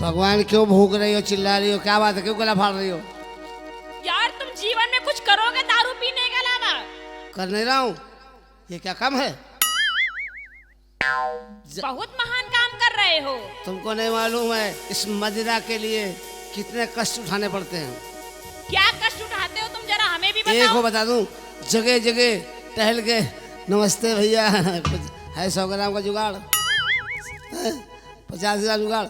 भगवान क्यों भूख रही हो, चिल्ला रही हो, क्या बात है, क्यों गला फाड़ रही हो? यार तुम जीवन में कुछ करोगे दारू पीने के अलावा? कर नहीं रहा हूँ, ये क्या कम है? बहुत महान काम कर रहे हो। तुमको नहीं मालूम है इस मदिरा के लिए कितने कष्ट उठाने पड़ते हैं? क्या कष्ट उठाते हो तुम, जरा हमें भी एक बताओ। को बता दूं, जगह जगह टहल के नमस्ते भैया, है 100 ग्राम का जुगाड़, 50 ग्राम जुगाड़,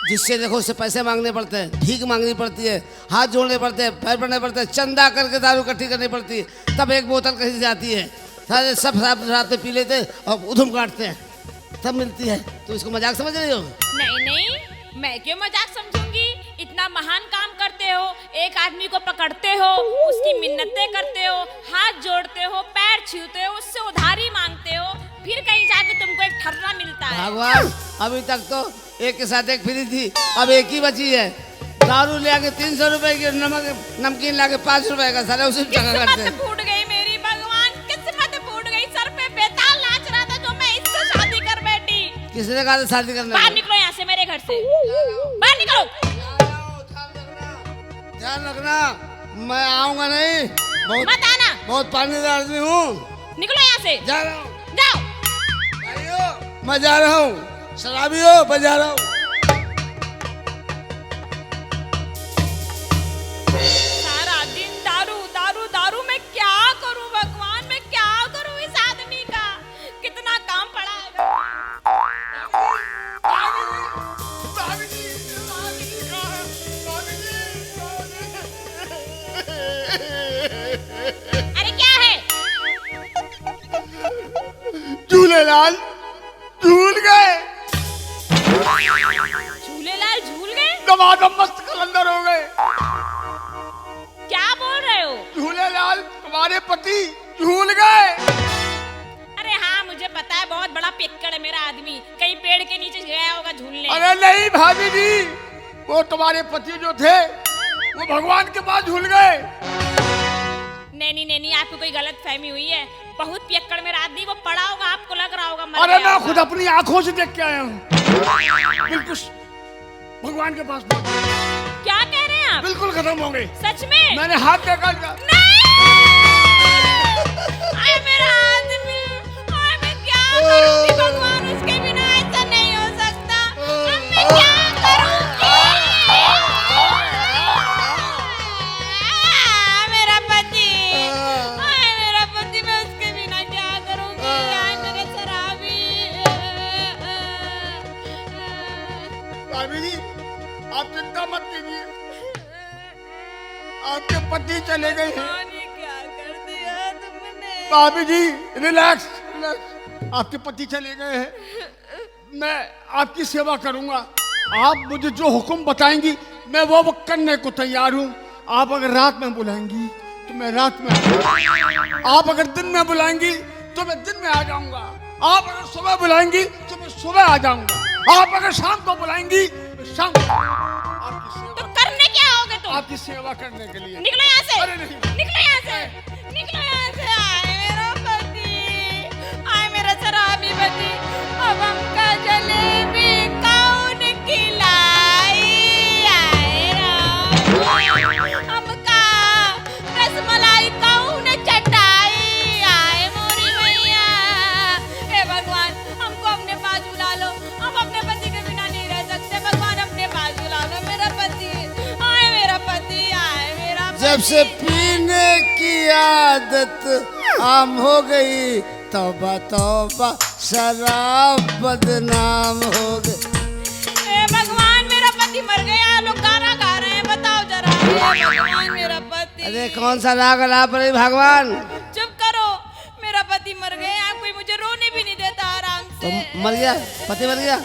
जिससे देखो उससे पैसे मांगने पड़ते हैं, भीख मांगनी पड़ती है, हाथ जोड़ने पड़ते हैं, पैर पड़ने पड़ते हैं, चंदा करके दारू इकट्ठी करनी पड़ती है, तब एक बोतल कहीं से आती है। सारे सब रात में पी लेते और उधम काटते हैं, तब मिलती है। तो इसको मजाक समझ रही हो? नहीं नहीं, मैं क्यों मजाक समझूंगी। इतना महान काम करते हो, एक आदमी को पकड़ते हो, उसकी मिन्नतें करते हो, हाथ जोड़ते हो, पैर छूते हो, उससे उधारी मांगते हो, फिर कहीं जाके तुमको एक ठर्रा मिलता है। भगवान, अभी तक तो एक के साथ एक फ्री थी, अब एक ही बची है। दारू ले आके 300 रुपए की, नमकीन लाके 5 रुपए का, सारे उसी जगह करते हैं। किस्मत फूट गई मेरी भगवान, किस्मत फूट गई। सर पे बेताल नाच रहा था जो मैं इससे शादी कर बैठी। किसने कहा था शादी करने? बाहर निकलो यहाँ से, मेरे घर से बाहर निकलो। ध्यान रखना, मैं आऊंगा नहीं, मत आना, बहुत पानीदार आदमी हूँ। निकलो यहाँ से, जा रहा हूँ जाओ। भाइयों, मैं जा रहा हूँ, शराबी हो, मैं जा रहा हूँ। सारा दिन दारू दारू दारू, मैं क्या करूं भगवान, मैं क्या करूं इस आदमी का, कितना काम पड़ा है। अरे क्या है? झूलेलाल झूल गए, झूलेलाल झूल गए? दमादम मस्त कलंदर हो गए। क्या बोल रहे हो? झूलेलाल तुम्हारे पति झूल गए। अरे हाँ, मुझे पता है, बहुत बड़ा पिक्कड़ है मेरा आदमी, कहीं पेड़ के नीचे गया होगा झूलने। अरे नहीं भाभी जी, वो तुम्हारे पति जो थे वो भगवान के पास झूल गए। नहीं नहीं नहीं, आपको कोई गलत फहमी हुई है। बहुत पियक्कड़ मेरा आदमी, वो पड़ा होगा, आपको लग रहा होगा मर अरे गया मैं होगा। खुद अपनी आंखों से देख के आया हूँ, बिल्कुल भगवान के पास क्या कह रहे हैं आप? बिल्कुल खत्म हो गए। सच में? मैंने हाथ देखा था। आए मेरा आदमी, आए मैं क्या करूंगी भगवान, उसके बिना ऐसा नहीं हो सकता। अब मैं क्या करूंगी? मेरा पति, आए मेरा पति, मैं उसके बिना क्या करूंगी? आए मेरे शराबी। भाभी जी, आप चिंता मत कीजिए, आपके पति चले गए हैं। क्या कर दिया तुमने? भाभी जी रिलैक्स रिलैक्स, आपके पति चले गए हैं, मैं आपकी सेवा करूंगा। आप मुझे जो हुक्म बताएंगी मैं वो करने को तैयार हूँ। आप अगर रात में बुलाएंगी तो मैं रात में आऊंगा, आप अगर दिन में बुलाएंगी तो मैं दिन में आ जाऊंगा, आप अगर सुबह बुलाएंगी तो मैं सुबह आ जाऊंगा, आप अगर शाम को बुलाएंगी तो शाम को। आपकी सेवा, तो करने क्या आओगे तुम? आपकी सेवा करने के लिए। निकलो यहाँ से, अरे नहीं। निकलो यहाँ से, निकलो यहाँ से। आए मेरा पति, आए मेरा शराबी पति, अब हमका जलेबी कौन खिलाई? आए राम, हमका रसमलाई कौन चटाई? आए मोरी मैया, हे भगवान, हमको अपने पास बुला लो, हम अपने पति के बिना नहीं रह सकते। भगवान अपने पास बुला लो मेरा पति, आए मेरा पति, आए मेरा पति। जब से पीने की आदत आम हो गई, तौबा तौबा शराब बदनाम हो गई। हे भगवान, मेरा पति मर गया, लोग गाना गा रहे हैं, बताओ जरा। हे भगवान, मेरा पति। अरे कौन सा राग अलाप रही भगवान? चुप करो, मेरा पति मर गया, कोई मुझे रोने भी नहीं देता आराम तो से। मर गया, पति मर गया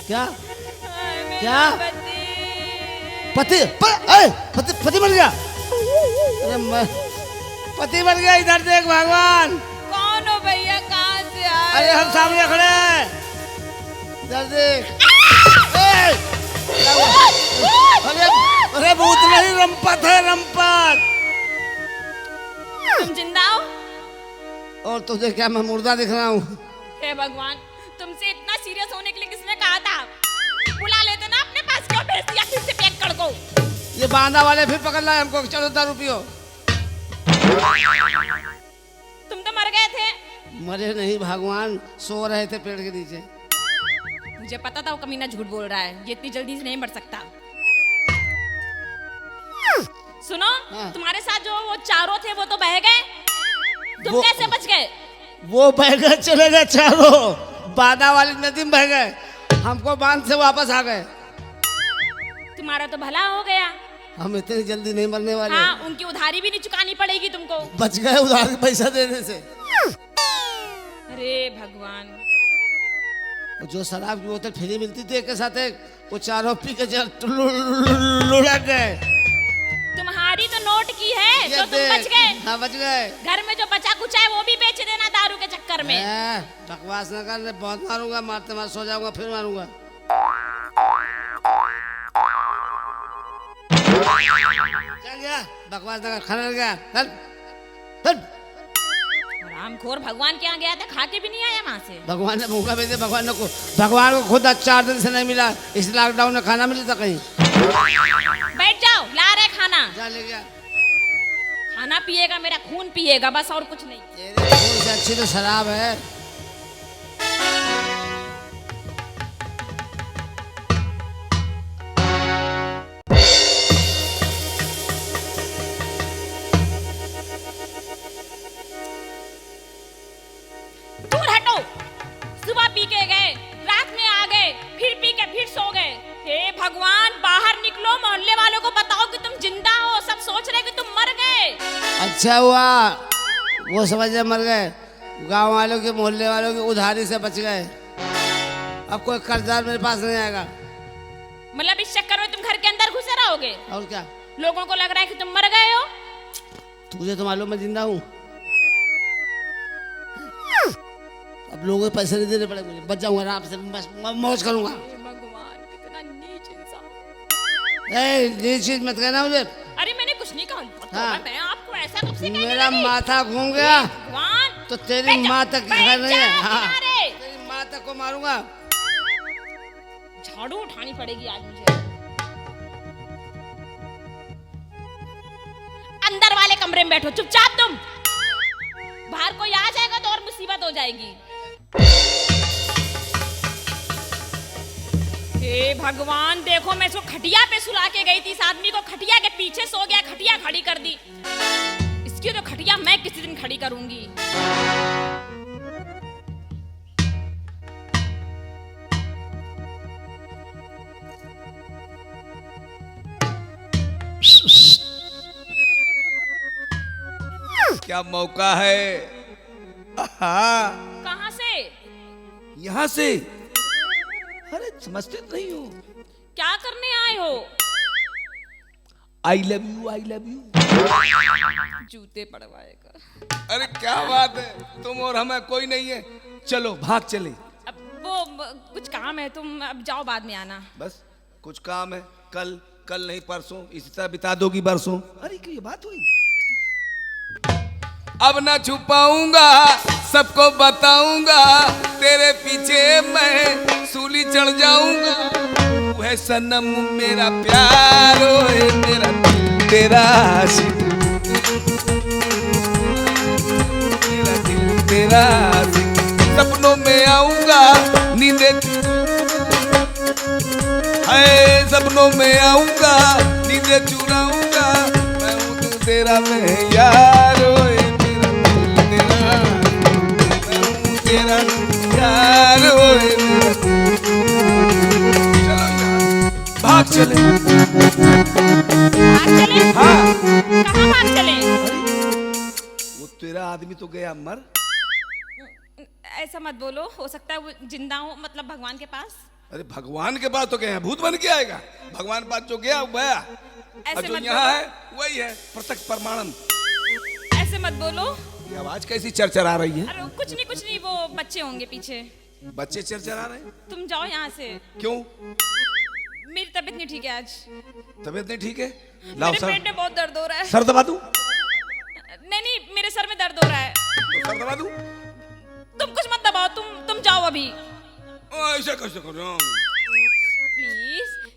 क्या? आए मेरा क्या? पति। पति मर गया? अरे पति मर गया, इधर देख भगवान। कौन हो भैया, कहाँ से आए? अरे हम सामने खड़े हैं, इधर देख। अरे अरे भूत नहीं, रंपत है, रंपत। तुम जिंदा हो? और तुझे क्या मैं मुर्दा दिख रहा हूँ? हे भगवान, तुमसे इतना सीरियस होने के लिए किसने कहा था? बुला लेते ना अपने पास, क्यों भेज दिया फिर से पियक्कड़ को? ये बांधा वाले फिर पकड़ लाए हमको, चलो दारू पियो। तुम तो मर गए थे। मरे नहीं भगवान, सो रहे थे पेड़ के नीचे। मुझे पता था वो कमीना झूठ बोल रहा है, ये इतनी जल्दी से नहीं मर सकता। सुनो, हाँ। तुम्हारे साथ जो वो चारों थे वो तो बह गए, तुम वो- कैसे बच गए? वो बह गए, चले गए चारों, बांधा वाली नदी में बह गए, हमको बांध से वापस आ गए। तुम्हारा तो भला हो गया। हम इतनी जल्दी नहीं मरने वाले। हाँ, उनकी उधारी भी नहीं चुकानी पड़ेगी तुमको। बच गए उधार के पैसा देने से। अरे भगवान। जो शराब की बोतल फ्री मिलती थी एक के साथ एक, वो चारों पी के लुढ़क गए। तुम्हारी तो नोट की है ये जो तुम देख, बच गए। हाँ बच गए। घर में जो बचा कुचा है वो भी बेच देना दारू के चक्कर में। बकवास न कर, बहुत मारूंगा, मारते मार सो जाऊंगा फिर मारूंगा। चल गया, बकवास न कर, खाना गया। चल चल। रामखोर भगवान के यहाँ गया था, खा के भी नहीं आया वहाँ से। भगवान ने भूखा भेजे, भगवान को खुद 4 दिन से नहीं मिला, इस लॉकडाउन में खाना मिला था कहीं। बैठ जाओ, ला रहे खाना। जा ले गया। खाना पिएगा, मेरा खून पिएगा, बस और कुछ नहीं। तेरे खून से अच्छी तो शराब है। दूर हटो। सुबह पी के गए, रात में आ गए, फिर पी के फिर सो गए। हे भगवान, बाहर निकलो, मोहल्ले वालों को बताओ कि तुम जिंदा हो। सब सोच रहे कि तुम मर गए। अच्छा हुआ वो समझ में मर गए, गांव वालों के मोहल्ले वालों की उधारी से बच गए। अब कोई कर्जदार मेरे पास नहीं आएगा। मतलब इस चक्कर में तुम घर के अंदर घुसे रहोगे? और क्या, लोगों को लग रहा है कि तुम मर गए हो। तुझे तो मालूम मैं जिंदा हूँ। अब लोगों को पैसे नहीं देने पड़े, मुझे बच जाऊंगा आराम से, बस मौज करूंगा। भगवान, कितना नीच इंसान। नीच चीज मत कहना मुझे। अरे मैंने कुछ नहीं कहा। हाँ। मैं आपको ऐसा कब से कहने मेरा लगी? माथा घूम गया भगवान, तो तेरी बैठ जा, माँ तक बैठ घर नहीं है। जा हाँ, किनारे। तेरी माँ तक को मारूंगा। झाड़ू उठानी पड़ेगी आज मुझे। अंदर वाले कमरे में बैठो चुपचाप तुम। बाहर कोई आ जाएगा तो और मुसीबत हो जाएगी। हे भगवान, देखो मैं इसको खटिया पे सुला के गई थी, इस आदमी को खटिया के पीछे सो गया, खटिया खड़ी कर दी। इसकी तो खटिया मैं किसी दिन खड़ी करूंगी। क्या मौका है? हाँ, कहां से? यहाँ से। अरे समझते नहीं हो? क्या करने आए हो? I love you, I love you. जूते पड़वाएगा। अरे क्या बात है, तुम और हमें कोई नहीं है, चलो भाग चले। अब वो कुछ काम है, तुम अब जाओ, बाद में आना। बस कुछ काम है, कल कल नहीं परसों इसी तरह बिता दोगी बरसों। अरे क्यों ये बात हुई? अब ना छुपाऊंगा, सबको बताऊंगा, तेरे पीछे मैं सूली चढ़ जाऊंगा। तू है सनम मेरा प्यार, ओए मेरा दिल तेरा आशिक, मेरा दिल तेरा आशिक। सपनों में आऊंगा, नींदे है, सपनों में आऊंगा, नींदे चुराऊंगा। मैं हूँ तू तेरा मैं यार, ओए मेरा दिल तेरा, मैं हूँ तेरा यार, ओए मेरा। चलो यार, भाग चले। भाग चले? हाँ, कहाँ भाग चले? वो तेरा आदमी तो गया मर। ऐसा मत बोलो, हो सकता है वो जिंदा हो, मतलब भगवान के पास। अरे भगवान के पास तो गया, भूत बन के आएगा? भगवान के पास जो गया वो गया, और ऐसे जो मत यहाँ बोलो। है वही है, प्रत्यक्ष प्रमाणम। ऐसे मत बोलो। ये आवाज कैसी चरचरा रही है? अरे कुछ नहीं, वो बच्चे होंगे पीछे। बच्चे चरचरा रहे हैं? तुम जाओ यहाँ से। क्यों? मेरी तबीयत नहीं ठीक है आज। तबीयत नहीं ठीक है? लाओ मेरे सर, पेट में बहुत दर्द हो रहा है। सर दबा दूं? नहीं, मेरे सर में दर्द हो रहा है। तो सर दबा दूं? तुम कुछ मत दबाओ, तुम जाओ अभी ऐसे कैसे कर रहे हो? प्लीज।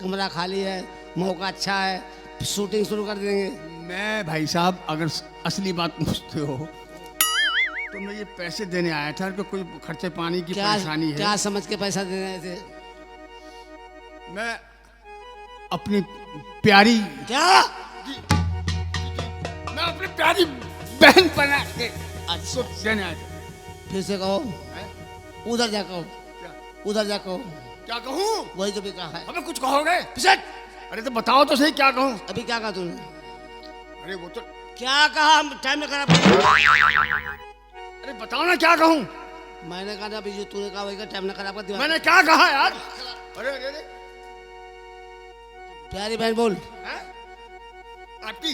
कमरा खाली है, मौका अच्छा है, शूटिंग शुरू कर देंगे। मैं भाई साहब अगर असली बात पूछते हो तो मैं ये पैसे देने आया था कि कोई खर्चे पानी की क्या परेशानी है। क्या समझ के पैसा दे रहे थे? मैं अपनी प्यारी क्या? मैं अपनी प्यारी बहन बना के अच्छा देने आया था। फिर से कहो, उधर जा कहो, क्या उधर जा कहो। क्या कहूँ? वही तो भी कहा है। अबे कुछ कहोगे? पिसट! अरे तो बताओ तो सही क्या कहूँ। अभी क्या कहा तूने? अरे वो तो क्या कहा? हम टाइम में खराब। अरे बताओ ना क्या कहूँ। मैंने कहा ना अभी जो तूने कहा वही का टाइम ना खराब कर दिया। मैंने क्या कहा यार? अरे अरे अरे प्यारी बहन बोल। हैं? आपकी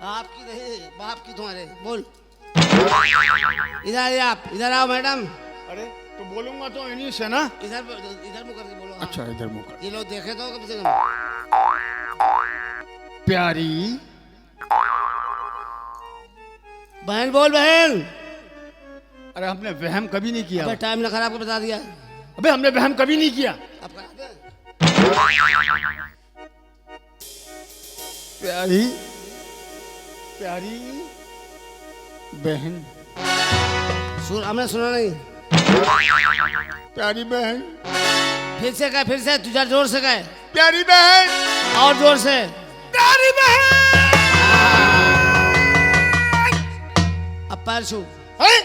आपकी नहीं, बाप की तुम्हारे। बोल। इधर आइए आप, इधर आओ मैडम। अरे तो बोलूंगा तो इन्हीं से ना। इधर इधर मुँह करके बोलो। हाँ। अच्छा इधर मुँह कर। ये लोग देखे तो कम से कम। प्यारी बहन बोल बहन। अरे हमने वहम कभी नहीं किया। अबे टाइम ना खराब कर बता दिया। अबे हमने वहम कभी नहीं किया। अब करा दे। प्यारी प्यारी बहन, सुन, हमने सुना नहीं। प्यारी बहन, फिर से कहे, फिर से तुझा जोर से कहे। प्यारी बहन, और जोर से। प्यारी बहन। अब पैर छू, हैं?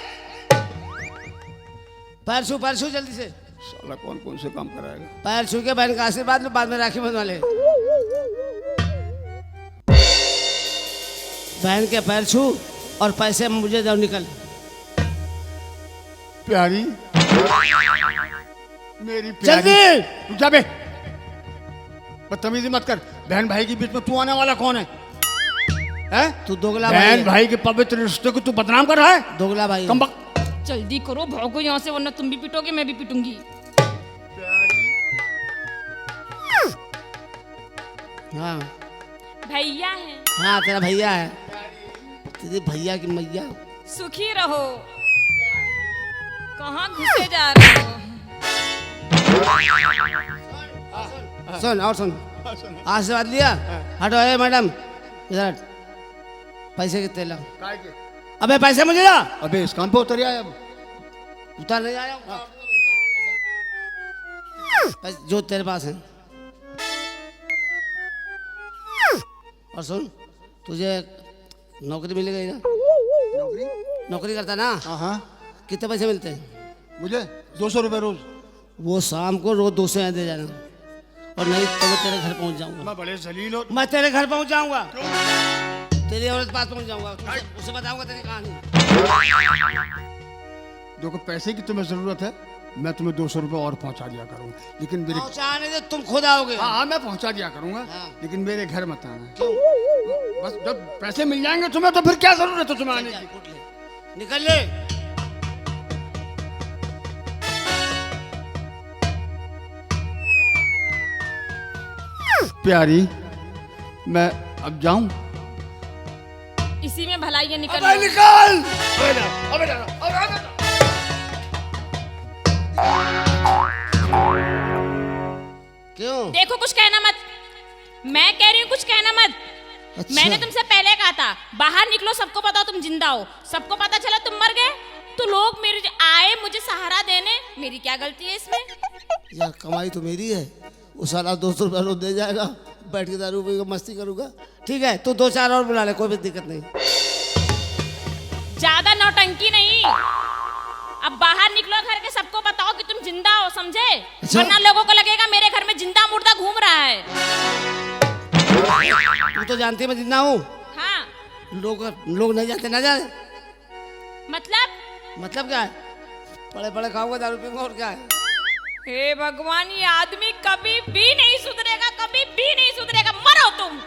पैर छू, पैर छू जल्दी से। साला कौन कौन से काम कराएगा। पैर छू के बहन का आशीर्वाद लो, बाद में राखी बंधवा ले। बहन के पैर छू और पैसे मुझे जाओ निकल। प्यारी मेरी प्यारी। जल्दी। रुक जा बे, बदतमीजी मत कर। बहन भाई के बीच में तू आने वाला कौन है? हैं? तू दोगला भाई बहन है। भाई के पवित्र रिश्ते को तू बदनाम कर रहा है। दोगला भाई है। कम जल्दी करो, भागो यहाँ से, वरना तुम भी पिटोगे, मैं भी पिटूंगी। हाँ भैया है, हाँ तेरा भैया है। तेरे भैया की मैया। सुखी रहो। कहाँ घुसे जा रहे हो? सुन और सुन, आशीर्वाद लिया। हटो है मैडम, इधर हट। पैसे कितने ला? अबे पैसे मुझे ला। अबे इस कान पे उतर आया। अब उतर नहीं आया। जो तेरे पास है। और सुन, तुझे नौकरी मिल गई ना? नौकरी? नौकरी करता ना? हाँ। कितने पैसे मिलते हैं? मुझे 200 रुपए रोज। वो शाम को रोज 200 यहाँ दे जाना, और नहीं तो मैं तेरे घर पहुंच जाऊंगा। मैं बड़े जलील हो। मैं तेरे घर पहुंच जाऊंगा, तेरी औरत पास पहुंच जाऊंगा, उसे बताऊंगा तेरी कहानी। देखो पैसे की तुम्हें जरूरत है, मैं तुम्हें 200 रुपए और पहुंचा दिया करूंगा, लेकिन मेरे पहुंचाने से तुम खुद आओगे। हाँ मैं पहुंचा दिया करूंगा। हाँ। लेकिन मेरे घर मत आना। क्यों? बस जब पैसे मिल जाएंगे तुम्हें तो फिर क्या जरूरत है तुम्हें आने जा, की। उठ ले, निकल ले। प्यारी मैं अब जाऊं? इसी में भलाई है, निकल अबे लो। निकल। अबे जा, अबे जा, अबे जा। क्यों? देखो कुछ कहना मत, मैं कह रही हूँ कुछ कहना मत। अच्छा। मैंने तुमसे पहले कहा था बाहर निकलो, सबको पता तुम जिंदा हो, सबको पता चला तुम मर गए, तो लोग मेरे आए मुझे सहारा देने, मेरी क्या गलती है इसमें? यार कमाई तो मेरी है, वो साला 200 रुपया रोज दे जाएगा, बैठ के दारू पीकर मस्ती करूंगा। ठीक है, तू 2-4 और बुला ले, कोई भी दिक्कत नहीं। ज्यादा नौटंकी नहीं, अब बाहर निकलो घर के, सबको बताओ कि तुम जिंदा हो, समझे? अच्छा। वरना लोगों को लगेगा मेरे घर में जिंदा मुर्दा घूम रहा है। तू तो जानती है मैं जिंदा हूँ। हाँ लोग नहीं जानते, ना जाने। मतलब क्या है? पड़े पड़े खाऊंगा, दारू पीऊंगा, और क्या है? हे भगवान, ये आदमी कभी भी नहीं सुधरेगा, कभी भी नहीं सुधरेगा, मरो तुम।